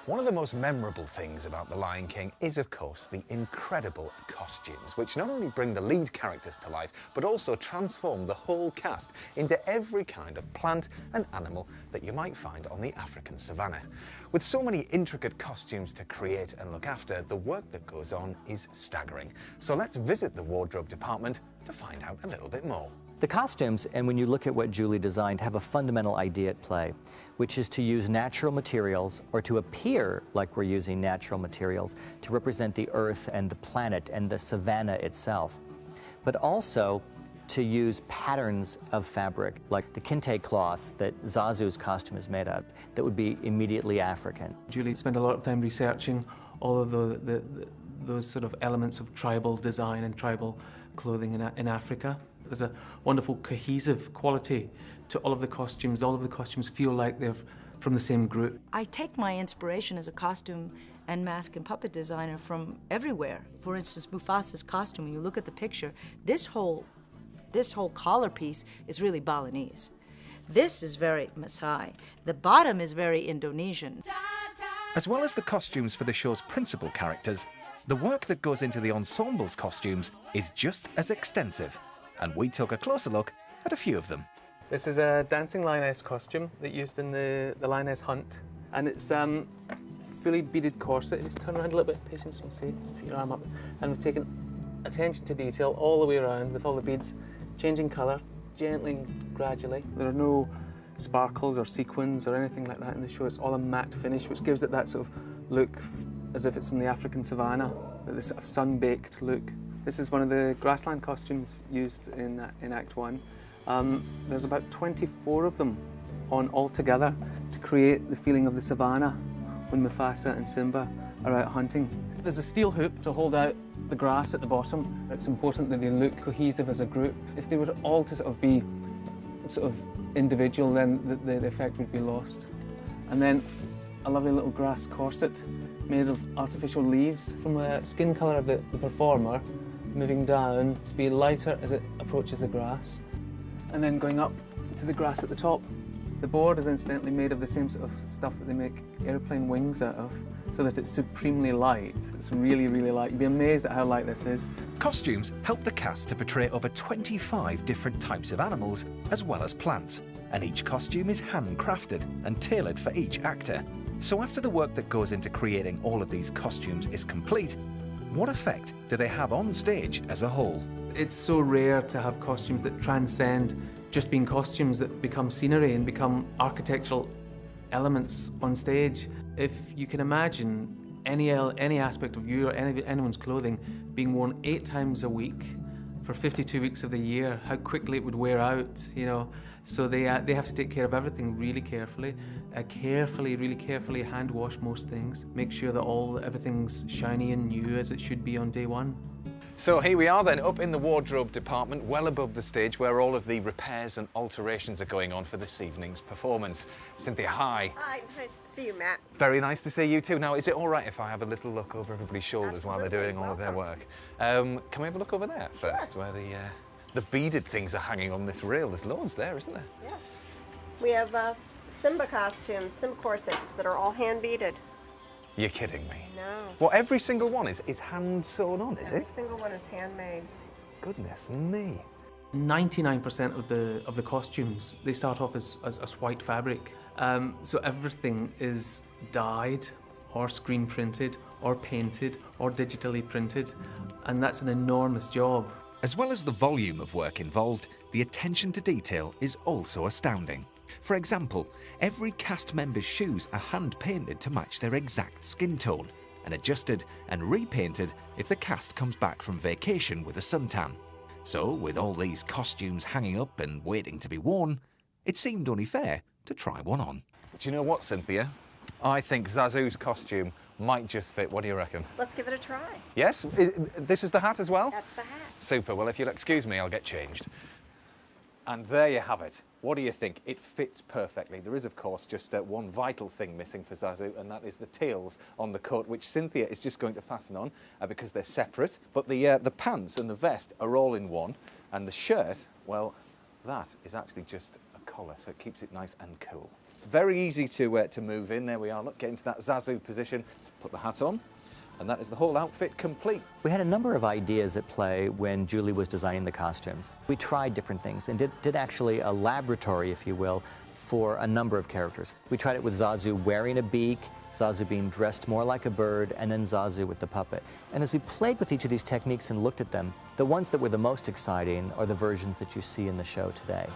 One of the most memorable things about The Lion King is, of course, the incredible costumes, which not only bring the lead characters to life, but also transform the whole cast into every kind of plant and animal that you might find on the African savannah. With so many intricate costumes to create and look after, the work that goes on is staggering. So let's visit the wardrobe department to find out a little bit more. The costumes, and when you look at what Julie designed, have a fundamental idea at play, which is to use natural materials, or to appear like we're using natural materials, to represent the earth and the planet and the savannah itself. But also to use patterns of fabric, like the kente cloth that Zazu's costume is made of, that would be immediately African. Julie spent a lot of time researching all of those sort of elements of tribal design and tribal clothing in Africa. There's a wonderful cohesive quality to all of the costumes. All of the costumes feel like they're from the same group. I take my inspiration as a costume and mask and puppet designer from everywhere. For instance, Mufasa's costume, when you look at the picture, this whole collar piece is really Balinese. This is very Maasai. The bottom is very Indonesian. As well as the costumes for the show's principal characters, the work that goes into the ensemble's costumes is just as extensive. And we took a closer look at a few of them. This is a dancing lioness costume that used in the lioness hunt. And it's fully beaded corset. Just turn around a little bit, patience, we'll see, put your arm up. And we've taken attention to detail all the way around with all the beads changing colour, gently and gradually. There are no sparkles or sequins or anything like that in the show. It's all a matte finish, which gives it that sort of look as if it's in the African savannah, this sort of sun-baked look. This is one of the grassland costumes used in Act 1. There's about 24 of them on altogether to create the feeling of the savannah when Mufasa and Simba are out hunting. There's a steel hoop to hold out the grass at the bottom. It's important that they look cohesive as a group. If they were all to sort of be individual, then the effect would be lost. And then a lovely little grass corset made of artificial leaves from the skin colour of the performer, moving down to be lighter as it approaches the grass, and then going up to the grass at the top. The board is incidentally made of the same sort of stuff that they make airplane wings out of, so that it's supremely light. It's really, really light. You'd be amazed at how light this is. Costumes help the cast to portray over 25 different types of animals, as well as plants, and each costume is handcrafted and tailored for each actor. So after the work that goes into creating all of these costumes is complete, what effect do they have on stage as a whole? It's so rare to have costumes that transcend just being costumes, that become scenery and become architectural elements on stage. If you can imagine any aspect of you or anyone's clothing being worn 8 times a week for 52 weeks of the year, how quickly it would wear out, you know. So they have to take care of everything really carefully, really carefully hand wash most things, make sure that everything's shiny and new as it should be on day one. So here we are then, up in the wardrobe department, well above the stage where all of the repairs and alterations are going on for this evening's performance. Cynthia, hi. Hi, nice to see you, Matt. Very nice to see you too. Now, is it all right if I have a little look over everybody's shoulders Absolutely. while they're doing all of their work? Can we have a look over there first, Sure. where the beaded things are hanging on this rail? There's loads there, isn't there? Yes. We have Simba costumes, Simba corsets that are all hand beaded. You're kidding me. No. Well, every single one is hand sewn on, is Every it? single one is handmade. Goodness me. 99% of the costumes, they start off as white fabric. So everything is dyed or screen printed or painted or digitally printed, and that's an enormous job. As well as the volume of work involved, the attention to detail is also astounding. For example, every cast member's shoes are hand-painted to match their exact skin tone, and adjusted and repainted if the cast comes back from vacation with a suntan. So, with all these costumes hanging up and waiting to be worn, it seemed only fair to try one on. Do you know what, Cynthia? I think Zazu's costume might just fit. What do you reckon? Let's give it a try. Yes? This is the hat as well? That's the hat. Super. Well, if you'll excuse me, I'll get changed. And there you have it. What do you think? It fits perfectly. There is, of course, just one vital thing missing for Zazu, and that is the tails on the coat, which Cynthia is just going to fasten on because they're separate. But the pants and the vest are all in one, and the shirt, well, that is actually just a collar, so it keeps it nice and cool. Very easy to move in. There we are. Look, get into that Zazu position. Put the hat on, and that is the whole outfit complete. We had a number of ideas at play when Julie was designing the costumes. We tried different things and did actually a laboratory, if you will, for a number of characters. We tried it with Zazu wearing a beak, Zazu being dressed more like a bird, and then Zazu with the puppet. And as we played with each of these techniques and looked at them, the ones that were the most exciting are the versions that you see in the show today.